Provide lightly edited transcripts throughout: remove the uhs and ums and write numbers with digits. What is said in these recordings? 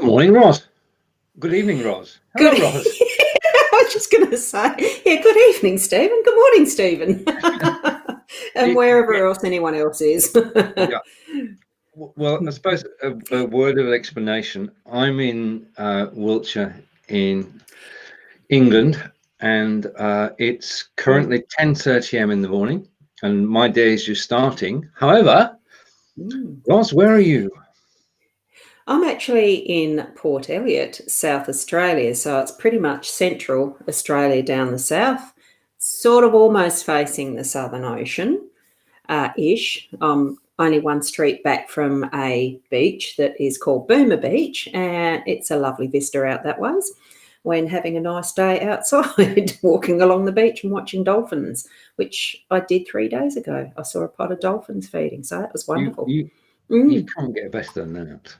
morning, Roz. Good evening, Roz. Hello, Good. Roz. I was just going to say, good evening, Stephen. Good morning, Stephen. And wherever else anyone else is. Yeah. Well, I suppose a word of explanation. I'm in Wiltshire in England, and it's currently 10:30 a.m. in the morning, and my day is just starting. However, Roz, where are you? I'm actually in Port Elliot, South Australia, so it's pretty much central Australia down the south, sort of almost facing the Southern Ocean. Ish. Only one street back from a beach that is called Boomer Beach, and it's a lovely vista out that ways when having a nice day outside, walking along the beach and watching dolphins, which I did 3 days ago. I saw a pod of dolphins feeding, so that was wonderful. You can't get better than that.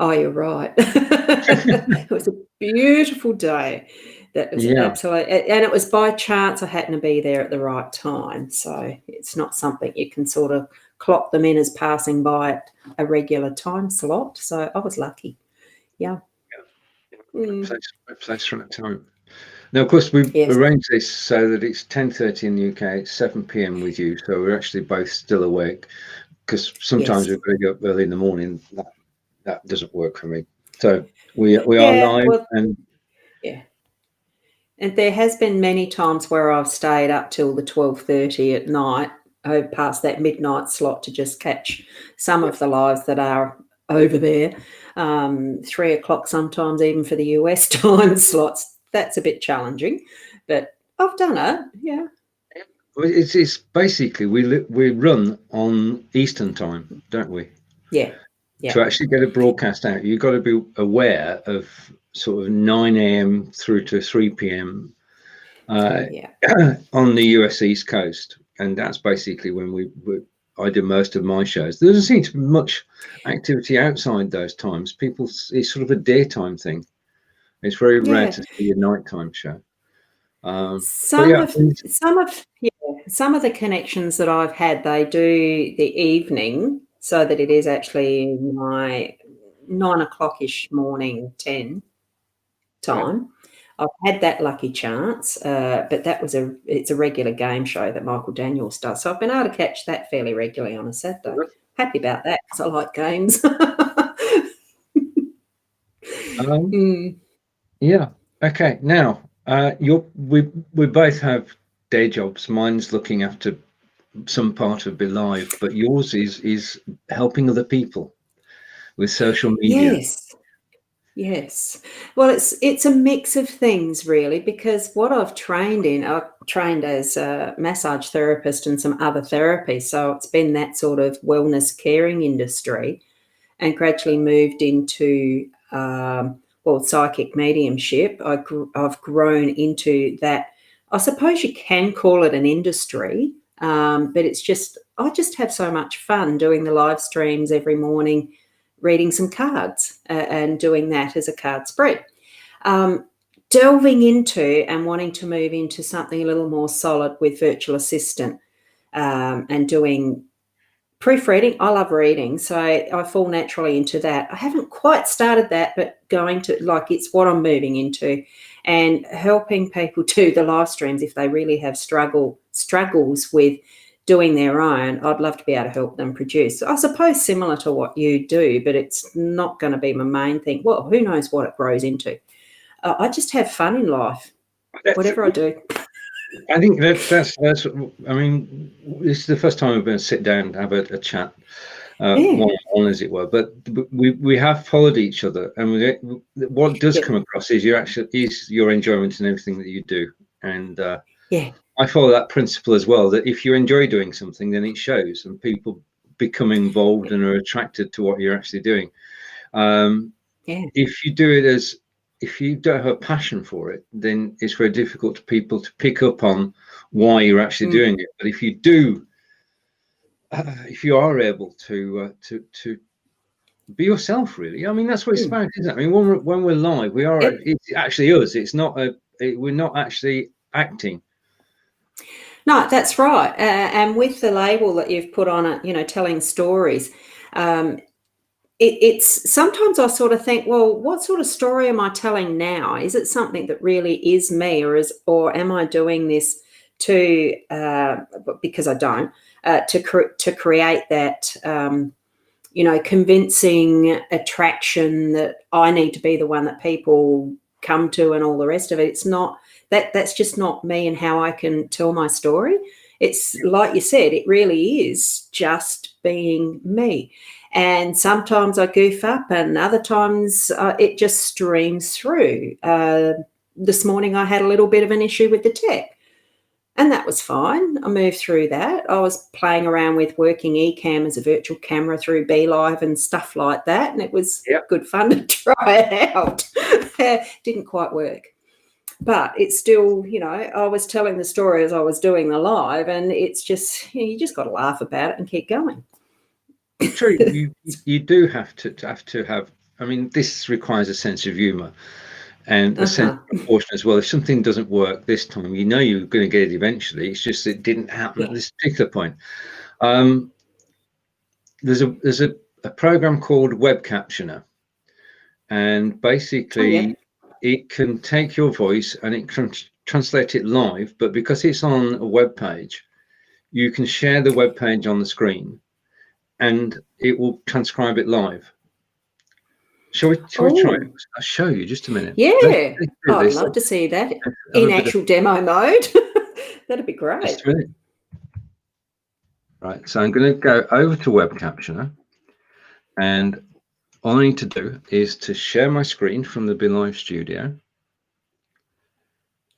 Oh, you're right. It was a beautiful day. That was absolutely, and it was by chance I happened to be there at the right time. So it's not something you can sort of clock them in as passing by at a regular time slot. So I was lucky. Yeah. Place from that time. Now, of course, we've arranged this so that it's 10:30 in the UK, it's 7 p.m. with you, so we're actually both still awake. Because sometimes we've got to go up early in the morning. That doesn't work for me. So we are live, and and there has been many times where I've stayed up till the 12:30 at night, past that midnight slot to just catch some of the lives that are over there. 3 o'clock sometimes, even for the US time slots. That's a bit challenging, but I've done it. Yeah. It's basically we run on Eastern time, don't we? Yeah. To actually get a broadcast out, you've got to be aware of sort of 9 a.m. through to 3 p.m. On the US East Coast, and that's basically when I do most of my shows. There doesn't seem to be much activity outside those times. It's sort of a daytime thing. It's very rare to see a nighttime show. Some of the connections that I've had, they do the evening, so that it is actually my 9 o'clock-ish morning, 10 time. I've had that lucky chance, but it's a regular game show that Michael Daniels does. So I've been able to catch that fairly regularly on a Saturday. Happy about that because I like games. Yeah. Okay. Now, we both have day jobs. Mine's looking after some part of Belive, but yours is helping other people with social media. Yes. Well, it's a mix of things really, because what I've trained as a massage therapist and some other therapies. So it's been that sort of wellness caring industry, and gradually moved into psychic mediumship. I've grown into that. I suppose you can call it an industry, but I just have so much fun doing the live streams every morning, reading some cards and doing that as a card spread. Delving into and wanting to move into something a little more solid with virtual assistant and doing proofreading. I love reading, so I fall naturally into that. I haven't quite started that, but it's what I'm moving into, and helping people do the live streams if they really have struggles with doing their own. I'd love to be able to help them produce. I suppose similar to what you do, but it's not going to be my main thing. Well, who knows what it grows into. I just have fun in life, whatever I do. I think that's. I mean, this is the first time we're going to sit down and have a chat, one as it were. But we have followed each other, and what does come across is your enjoyment in everything that you do, and I follow that principle as well. That if you enjoy doing something, then it shows, and people become involved and are attracted to what you're actually doing. If you do it if you don't have a passion for it, then it's very difficult for people to pick up on why you're actually doing it. But if you do, if you are able to be yourself, really, I mean, that's what it's about, isn't it? I mean, when we're live, it's actually us. It's not we're not actually acting. No, that's right. And with the label that you've put on it, telling stories, it's sometimes I sort of think, well, what sort of story am I telling now? Is it something that really is me, or am I doing this to because I don't to create that convincing attraction that I need to be the one that people come to and all the rest of it. It's not that's just not me and how I can tell my story. It's like you said, it really is just being me. And sometimes I goof up and other times it just streams through. This morning I had a little bit of an issue with the tech. And that was fine. I moved through that. I was playing around with working Ecamm as a virtual camera through BeLive and stuff like that. And it was good fun to try it out. Didn't quite work. But it's still, I was telling the story as I was doing the live, and it's just, you just got to laugh about it and keep going. True. you do have to have, I mean, this requires a sense of humor. And a sense of proportion as well. If something doesn't work this time, you're going to get it eventually. It's just it didn't happen at this particular point. There's a program called Web Captioner, and basically it can take your voice and it can translate it live. But because it's on a web page, you can share the web page on the screen, and it will transcribe it live. Shall we try it? I'll show you just a minute. Yeah, I'd love to see that in actual demo mode. That'd be great. Just a minute. Right, so I'm going to go over to Web Captioner, and all I need to do is to share my screen from the Belive studio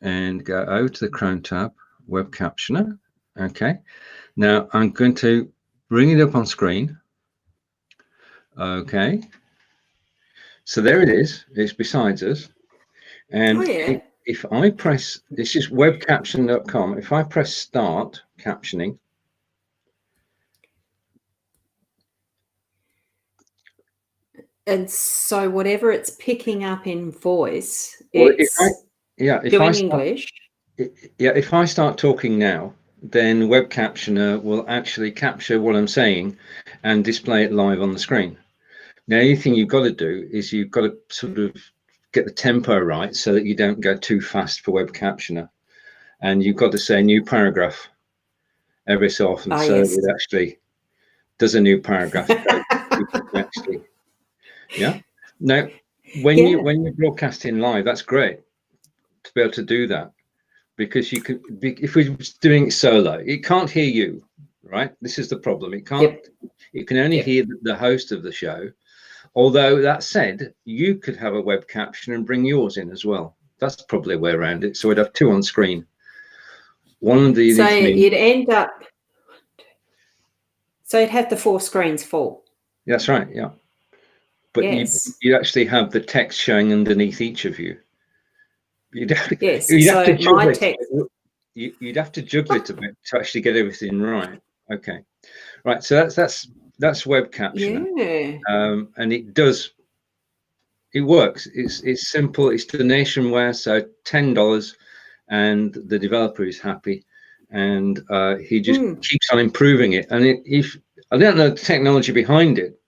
and go over to the Chrome tab, Web Captioner. Okay, now I'm going to bring it up on screen. Okay. So there it is. It's beside us. And if I press, this is webcaption.com. If I press start captioning. And so whatever it's picking up in voice, it's doing English. If I start talking now, then Web Captioner will actually capture what I'm saying and display it live on the screen. Now, the only thing you've got to do is you've got to sort of get the tempo right so that you don't go too fast for Web Captioner. And you've got to say new paragraph every so often, so it actually does a new paragraph. Actually, Now, when you're broadcasting live, that's great to be able to do that, because you could, if we're doing it solo, it can't hear you, right? This is the problem. It can't. It can only hear the host of the show. Although that said, you could have a web caption and bring yours in as well. That's probably a way around it. So we'd have two on screen. One of these. So you'd end up. So you'd have the 4 screens full. That's right. Yeah. But you actually have the text showing underneath each of you. You'd have to juggle it a bit to actually get everything right. Okay. Right. So that's Web Captioner, and it works. It's simple. It's donationware, so $10, and the developer is happy, and he just keeps on improving it. And if I don't know the technology behind it,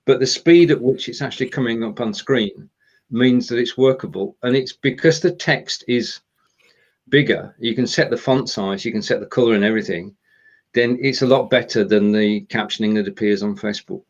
but the speed at which it's actually coming up on screen means that it's workable. And it's because the text is bigger. You can set the font size, you can set the color and everything. Then it's a lot better than the captioning that appears on Facebook.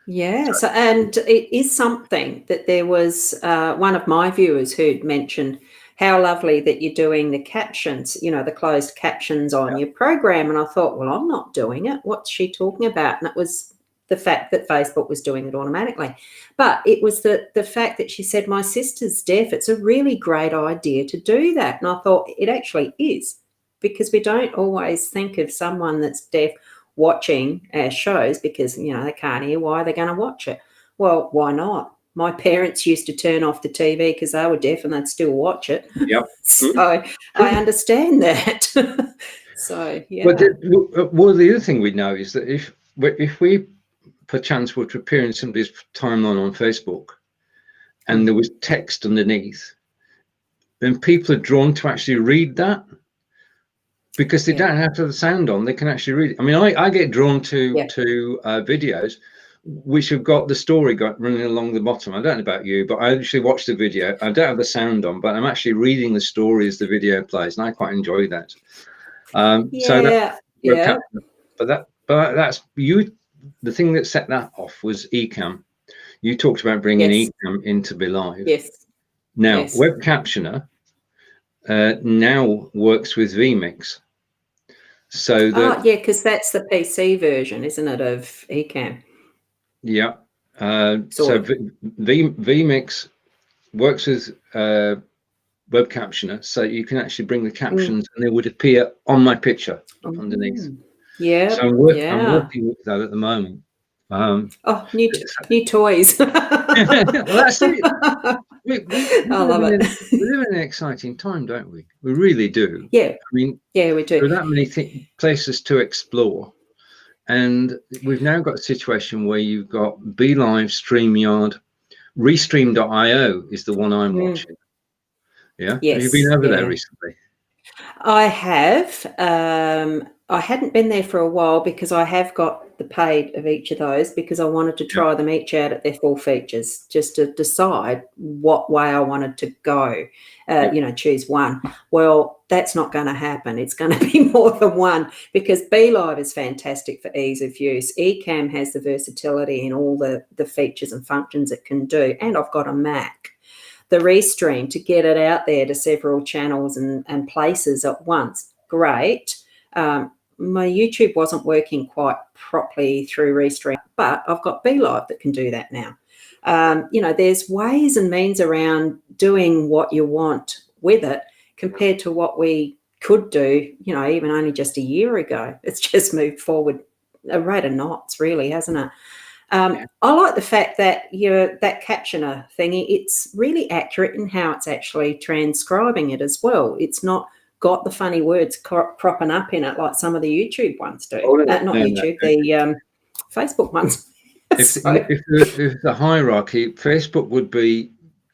Yeah, so, and it is something that there was one of my viewers who'd mentioned how lovely that you're doing the captions, the closed captions on your program. And I thought, well, I'm not doing it. What's she talking about? And it was the fact that Facebook was doing it automatically. But it was the fact that she said, my sister's deaf. It's a really great idea to do that. And I thought it actually is, because we don't always think of someone that's deaf watching our shows because, they can't hear. Why are they going to watch it? Well, why not? My parents used to turn off the TV because they were deaf and they'd still watch it. Yep. So I understand that. So, yeah. But the other thing we know is that if we perchance were to appear in somebody's timeline on Facebook and there was text underneath, then people are drawn to actually read that. Because they don't have to have the sound on, they can actually read it. I mean, I get drawn to videos which have got the story running along the bottom. I don't know about you, but I actually watched the video. I don't have the sound on, but I'm actually reading the story as the video plays, and I quite enjoy that. So that's but that's you. The thing that set that off was Ecamm. You talked about bringing Ecamm into Belive. Yes. Now, Web Captioner now works with vMix. So that because that's the PC version, isn't it, of Ecamm? Yeah. So vMix works with Web Captioner, so you can actually bring the captions and they would appear on my picture underneath. Yeah. So I'm working with that at the moment. New toys. Well, that's it. We love it. We live in an exciting time, don't we? We really do. Yeah. I mean, we do. there are that many places to explore. And we've now got a situation where you've got BeLive, StreamYard, Restream.io is the one I'm watching. Yeah. Yes, have you been over there recently? I have. I hadn't been there for a while because I have got the paid of each of those because I wanted to try them each out at their full features just to decide what way I wanted to go, choose one. Well, that's not going to happen. It's going to be more than one because BeLive is fantastic for ease of use. Ecamm has the versatility in all the features and functions it can do, and I've got a Mac. The Restream, to get it out there to several channels and places at once, great. My YouTube wasn't working quite properly through Restream, but I've got BeLive that can do that now. There's ways and means around doing what you want with it compared to what we could do, even only just a year ago. It's just moved forward a rate of knots, really, hasn't it? I like the fact that that captioner thingy, it's really accurate in how it's actually transcribing it as well. It's not got the funny words cropping up in it like some of the YouTube ones do. The Facebook ones. If the hierarchy, Facebook would be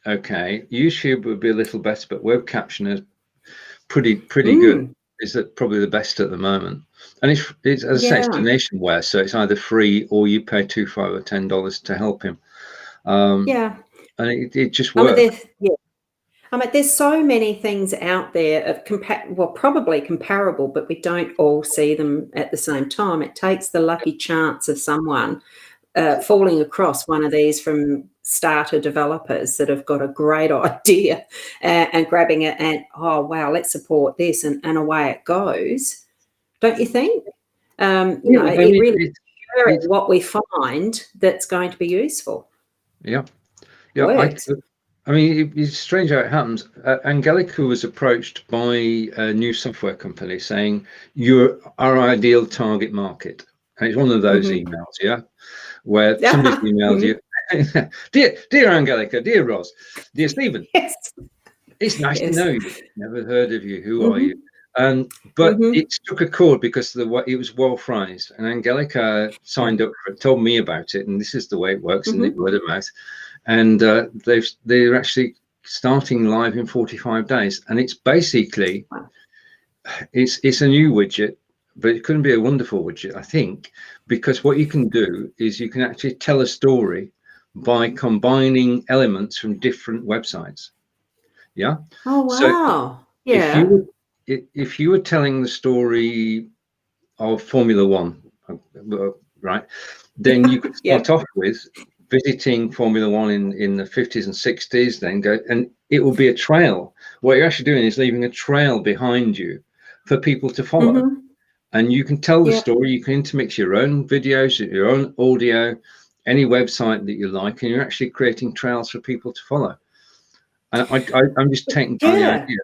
okay, YouTube would be a little better, but Web Captioner is pretty good. Is that probably the best at the moment? And it's as I say, it's donationware, so it's either free or you pay $2, $5, or $10 to help him. And it just works. There's so many things out there of probably comparable, but we don't all see them at the same time. It takes the lucky chance of someone falling across one of these from starter developers that have got a great idea and grabbing it and, oh, wow, let's support this, and away it goes. Don't you think? It's what we find that's going to be useful. Yeah. It's strange how it happens. Angelica was approached by a new software company saying, you're our ideal target market. And it's one of those emails, where somebody's emailed you, dear Angelica, dear Roz, dear Stephen, it's nice to know you. Never heard of you. Who are you? But it struck a chord because it was well phrased, and Angelica signed up for it, told me about it, and this is the way it works, and it word of mouth. And they're actually starting live in 45 days, and it's basically it's a new widget, but it couldn't be a wonderful widget, I think, because what you can do is you can actually tell a story by combining elements from different websites. Yeah. Oh wow. So if you were telling the story of Formula One, right, then you could start off with visiting Formula One in the 50s and 60s, then go, and it will be a trail. What you're actually doing is leaving a trail behind you for people to follow. And you can tell the story, you can intermix your own videos, your own audio, any website that you like, and you're actually creating trails for people to follow. And I'm just taking the idea.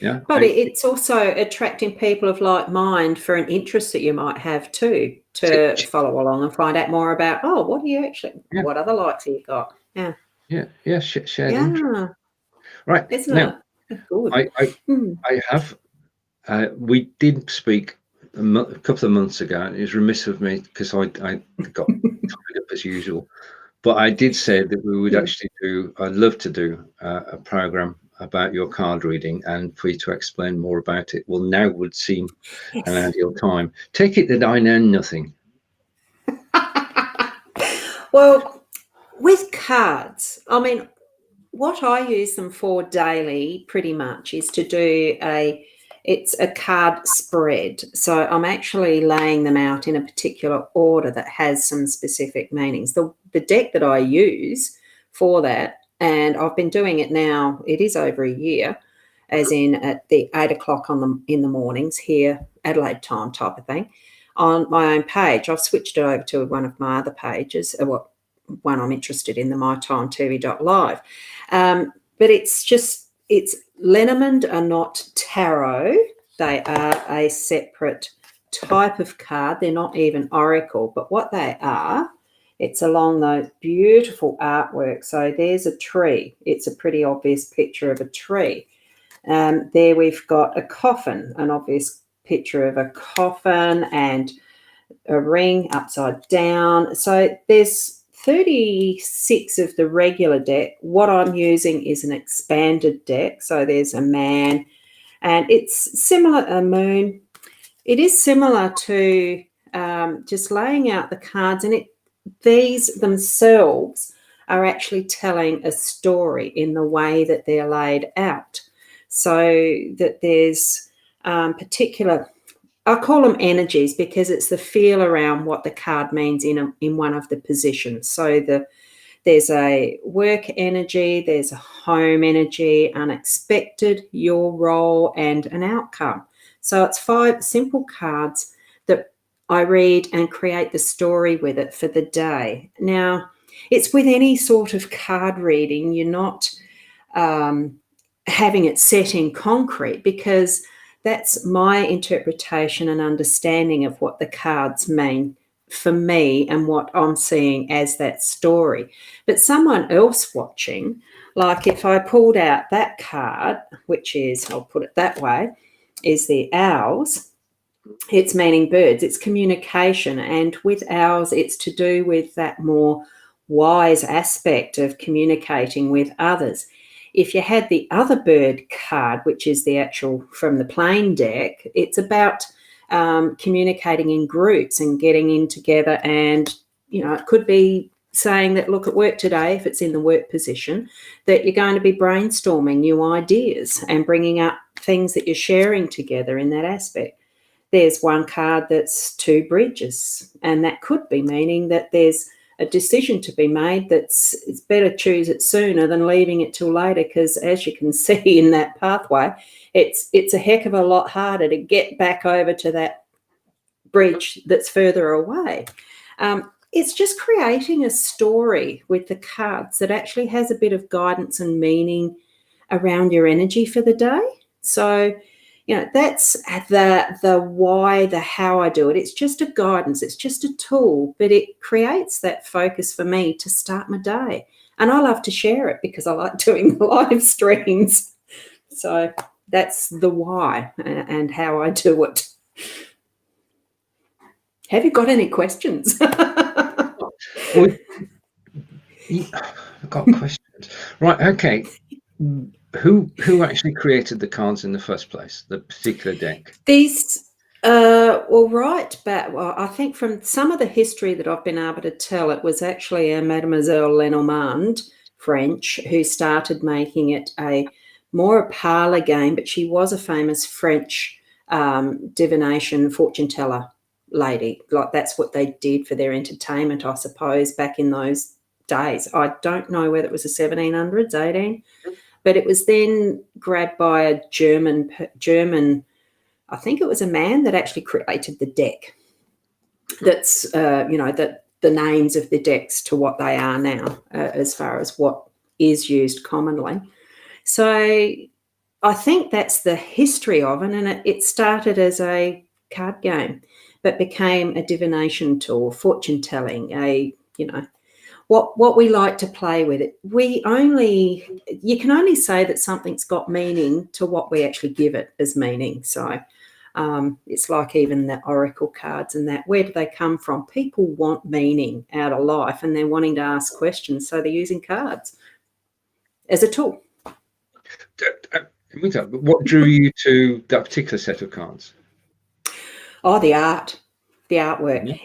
Yeah, but it's also attracting people of like mind for an interest that you might have too, to follow along and find out more about, what do you actually, what other likes have you got? Shared interest. Right. Isn't now, it? Good. I have, we did speak a couple of months ago, and it was remiss of me because I got tied up as usual, but I did say that we would actually I'd love to do a program about your card reading and for you to explain more about it. Well, now would seem an ideal time. Take it that I know nothing. Well, with cards, I mean, what I use them for daily pretty much is to do it's a card spread. So I'm actually laying them out in a particular order that has some specific meanings. The deck that I use for that, and I've been doing it now, it is over a year, as in at the 8 o'clock in the mornings here, Adelaide time type of thing, on my own page. I've switched it over to one of my other pages, one I'm interested in, the mytimetv.live. But it's Lenormand are not tarot. They are a separate type of card. They're not even oracle, but what they are, it's along those beautiful artwork. So there's a tree. It's a pretty obvious picture of a tree. There we've got a coffin, an obvious picture of a coffin, and a ring upside down. So there's 36 of the regular deck. What I'm using is an expanded deck. So there's a man, and it's similar, a moon. It is similar to just laying out the cards, and these themselves are actually telling a story in the way that they're laid out. So that there's particular, I call them energies because it's the feel around what the card means in one of the positions. So there's a work energy, there's a home energy, unexpected, your role, and an outcome. So it's 5 simple cards that I read and create the story with it for the day. Now, it's with any sort of card reading, you're not having it set in concrete, because that's my interpretation and understanding of what the cards mean for me and what I'm seeing as that story. But someone else watching, like if I pulled out that card, which is, I'll put it that way, is the owls, it's meaning birds, it's communication. And with owls, it's to do with that more wise aspect of communicating with others. If you had the other bird card, which is the actual from the plain deck, it's about communicating in groups and getting in together. And, it could be saying that, look, at work today, if it's in the work position, that you're going to be brainstorming new ideas and bringing up things that you're sharing together in that aspect. There's one card that's 2 bridges, and that could be meaning that there's a decision to be made it's better choose it sooner than leaving it till later, because as you can see in that pathway, it's a heck of a lot harder to get back over to that bridge that's further away. It's just creating a story with the cards that actually has a bit of guidance and meaning around your energy for the day. So that's the why, the how I do it. It's just a guidance. It's just a tool, but it creates that focus for me to start my day. And I love to share it because I like doing live streams. So that's the why and how I do it. Have you got any questions? Well, I've got questions. Right, okay. Who actually created the cards in the first place, the particular deck? These, right back, I think from some of the history that I've been able to tell, it was actually a Mademoiselle Lenormand, French, who started making it more a parlour game, but she was a famous French divination fortune teller lady. Like, that's what they did for their entertainment, I suppose, back in those days. I don't know whether it was the 1700s, 18, but it was then grabbed by a German, I think it was a man that actually created the deck. That's, that the names of the decks to what they are now, as far as what is used commonly. So I think that's the history of it, and it started as a card game, but became a divination tool, fortune telling, what we like to play with it. You can only say that something's got meaning to what we actually give it as meaning. So it's like even the oracle cards and that, where do they come from? People want meaning out of life and they're wanting to ask questions, so they're using cards as a tool. What drew you to that particular set of cards? Oh, the art the artwork.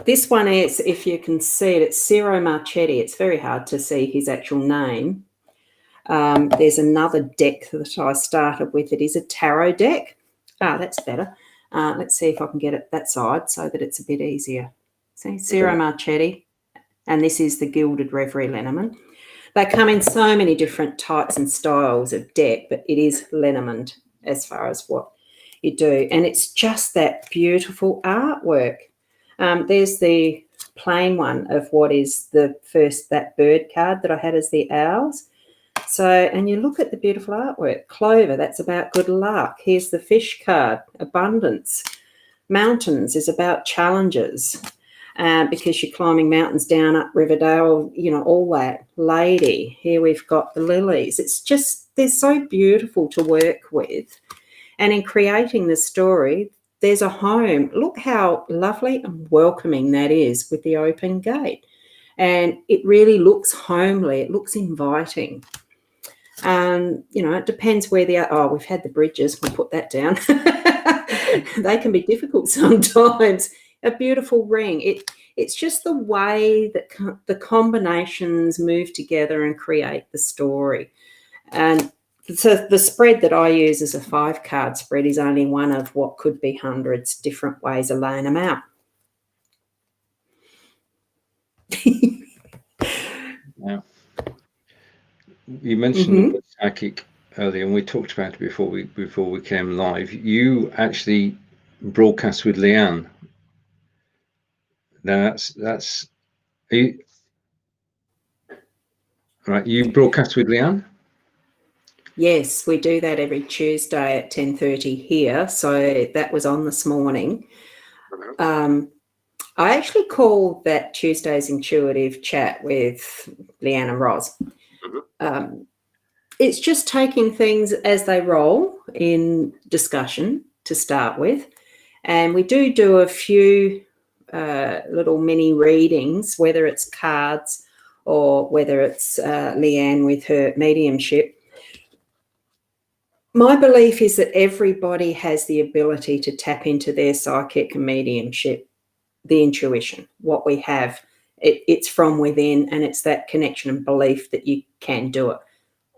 This one is, if you can see it, it's Ciro Marchetti. It's very hard to see his actual name. There's another deck that I started with. It is a tarot deck. That's better. Let's see if I can get it that side so that it's a bit easier. See, Ciro Marchetti, and this is the Gilded Reverie Lenormand. They come in so many different types and styles of deck, but it is Lenormand as far as what you do. And it's just that beautiful artwork. There's the plain one of what is that bird card that I had as the owls. So, and you look at the beautiful artwork. Clover, that's about good luck. Here's the fish card, abundance. Mountains is about challenges. Because you're climbing mountains down up Riverdale, all that. Lady, here we've got the lilies. It's just, they're so beautiful to work with. And in creating the story, there's a home. Look how lovely and welcoming that is with the open gate. And it really looks homely. It looks inviting. It depends where we've had the bridges. We'll put that down. They can be difficult sometimes. A beautiful ring. It's just the way that the combinations move together and create the story. And so the spread that I use as a 5-card spread is only one of what could be hundreds different ways of laying them out. Now, you mentioned the psychic earlier, and we talked about it before we came live. You actually broadcast with Leanne. Now that's right. You broadcast with Leanne? Yes, we do that every Tuesday at 10:30 here. So that was on this morning. I actually called that Tuesday's Intuitive Chat with Leanne and Roz. It's just taking things as they roll in discussion to start with. And we do a few little mini readings, whether it's cards or whether it's Leanne with her mediumship. My belief is that everybody has the ability to tap into their psychic and mediumship, the intuition, what we have. It's from within, and it's that connection and belief that you can do it.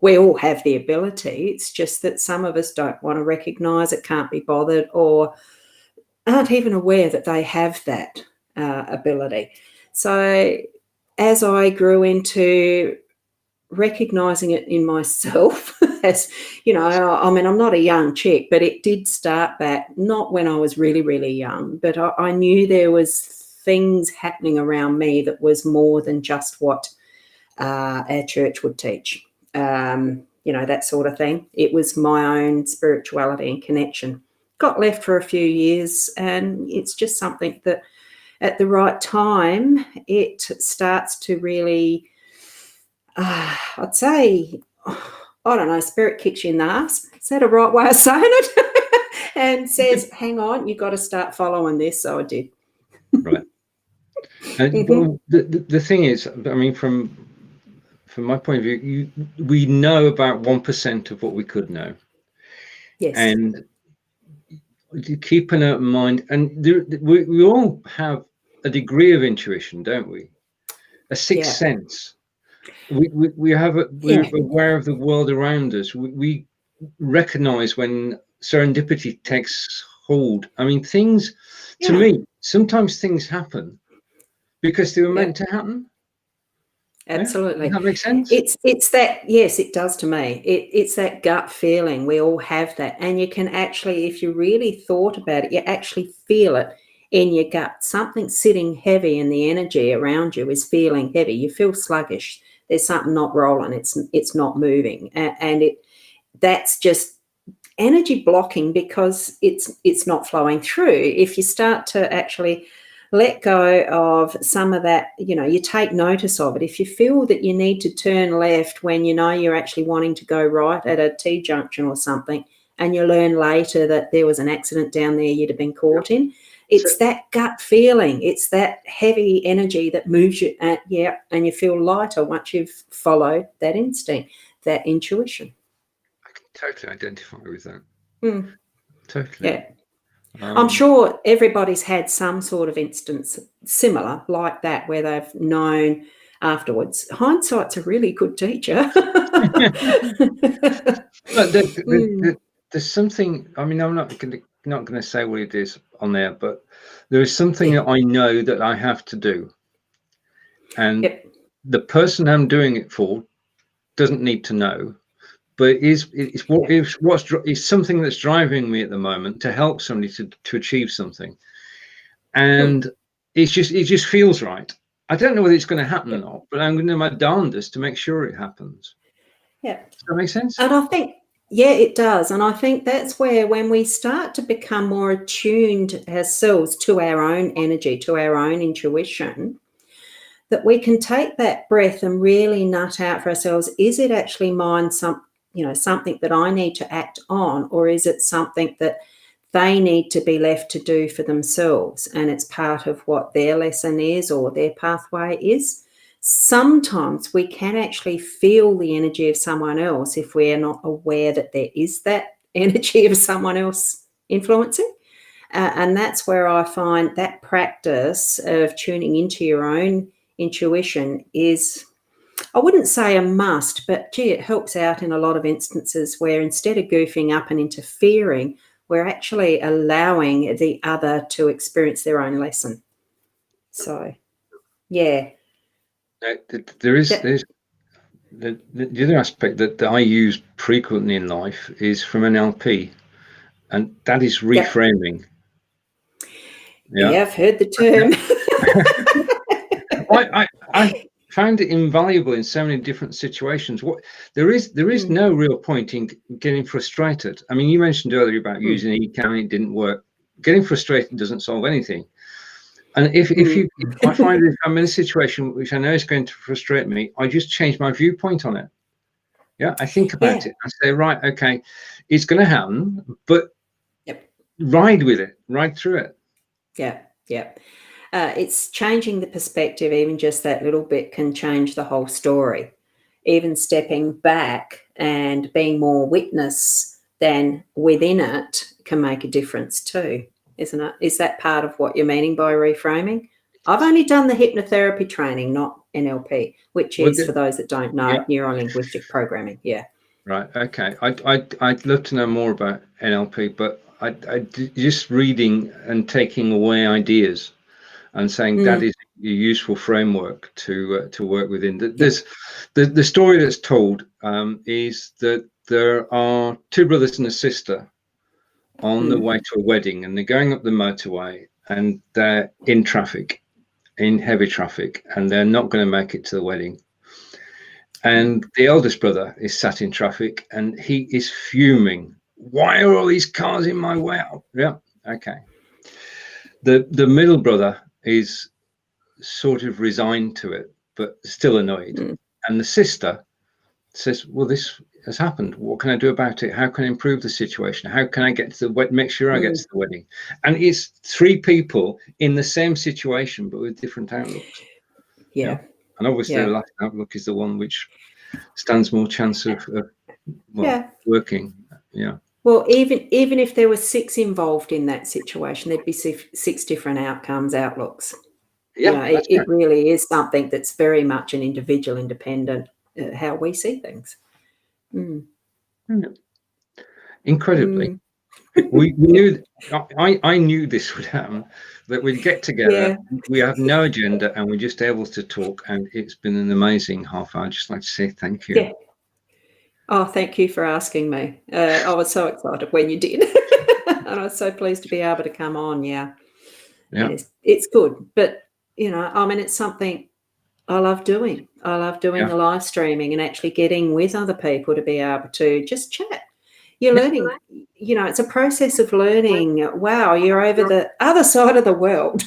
We all have the ability. It's just that some of us don't want to recognise it, can't be bothered, or aren't even aware that they have that ability. So as I grew into recognising it in myself, as I'm not a young chick, but it did start back, not when I was really, really young, but I knew there was things happening around me that was more than just what our church would teach, that sort of thing. It was my own spirituality and connection. Got left for a few years, and it's just something that at the right time, it starts to really, I'd say, I don't know, spirit kicks you in the ass. Is that a right way of saying it? And says, hang on, you've got to start following this. So I did. Right. And well, the thing is, I mean, from my point of view, we know about 1% of what we could know. Yes. And keep an open mind. And we all have a degree of intuition, don't we? A sixth sense. We're aware of the world around us. We recognize when serendipity takes hold. I mean, things, to me, sometimes things happen because they were meant to happen. Absolutely. Does that make sense? It's that, yes, it does to me. It's that gut feeling. We all have that. And you can actually, if you really thought about it, you actually feel it in your gut. Something sitting heavy in the energy around you is feeling heavy. You feel sluggish. There's something not rolling. It's not moving. And that's just energy blocking because it's not flowing through. If you start to actually let go of some of that, you take notice of it. If you feel that you need to turn left when you're actually wanting to go right at a T-junction or something, and you learn later that there was an accident down there you'd have been caught in, it's that gut feeling. It's that heavy energy that moves you, and you feel lighter once you've followed that instinct, that intuition. I can totally identify with that. Mm. Totally. Yeah. I'm sure everybody's had some sort of instance similar like that where they've known afterwards. Hindsight's a really good teacher. But there's something. I mean, I'm not going to say what it is on there, but there is something that I know that I have to do, and the person I'm doing it for doesn't need to know. But it's something that's driving me at the moment to help somebody to achieve something, and it just feels right. I don't know whether it's going to happen or not, but I'm going to do my darndest to make sure it happens. Yeah. Does that make sense? And I think, yeah, it does. And I think that's where when we start to become more attuned ourselves to our own energy, to our own intuition, that we can take that breath and really nut out for ourselves. Is it actually something that I need to act on, or is it something that they need to be left to do for themselves and it's part of what their lesson is or their pathway is? Sometimes we can actually feel the energy of someone else if we're not aware that there is that energy of someone else influencing. And that's where I find that practice of tuning into your own intuition is, I wouldn't say a must, but gee, it helps out in a lot of instances where instead of goofing up and interfering, we're actually allowing the other to experience their own lesson. So, yeah. There's the other aspect that I use frequently in life is from NLP, and that is reframing. Yeah, I've heard the term. I found it invaluable in so many different situations. There is no real point in getting frustrated. I mean, you mentioned earlier about using eCam, it didn't work. Getting frustrated doesn't solve anything. And if I find that if I'm in a situation which I know is going to frustrate me, I just change my viewpoint on it. Yeah, I think about it. I say, right, okay, it's going to happen, but ride with it, ride through it. Yeah. It's changing the perspective. Even just that little bit can change the whole story. Even stepping back and being more witness than within it can make a difference too, isn't it? Is that part of what you're meaning by reframing? I've only done the hypnotherapy training, not NLP, which is, for those that don't know, neuro-linguistic programming. Yeah. Right. Okay. I'd love to know more about NLP, but I just reading and taking away ideas and saying that is a useful framework to work within. There's the story that's told is that there are two brothers and a sister on the way to a wedding, and they're going up the motorway, and they're in traffic, in heavy traffic, and they're not going to make it to the wedding. And the eldest brother is sat in traffic, and he is fuming. Why are all these cars in my way? Yeah. Okay. The middle brother is sort of resigned to it, but still annoyed. And the sister says, well, this has happened. What can I do about it? How can I improve the situation? How can I get to the make sure I get to the wedding? And it's three people in the same situation, but with different outlooks. Yeah. And obviously the last outlook is the one which stands more chance of working. Yeah. Well, even if there were 6 involved in that situation, there'd be 6 different outlooks. Yeah, it really is something that's very much an individual, independent, how we see things. Incredibly. We knew, I knew this would happen, that we'd get together. We have no agenda and we're just able to talk, and it's been an amazing half hour. I'd just like to say thank you. Oh, thank you for asking me. I was so excited when you did. And I was so pleased to be able to come on. Yes, it's good. But, I mean, it's something I love doing. I love doing the live streaming and actually getting with other people to be able to just chat. You're learning, it's a process of learning. Wow, you're over the other side of the world.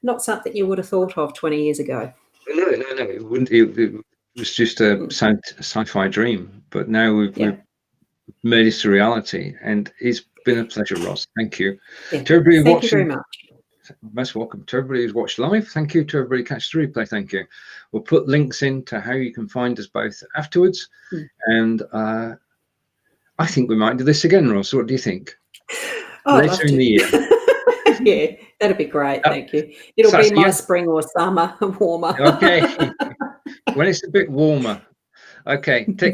Not something you would have thought of 20 years ago. No, it wouldn't. It was just a sci-fi dream, but now we've made it a reality, and it's been a pleasure, Ross. Thank you. To everybody watching, you very much. Most welcome. To everybody who's watched live, thank you. To everybody catch the replay, thank you. We'll put links in to how you can find us both afterwards, and I think we might do this again, Ross. What do you think? Oh, I'd love later in the year. to. Yeah, that'd be great. Thank you. It'll So, be my yeah, spring or summer warmer. okay. When it's a bit warmer. Okay, take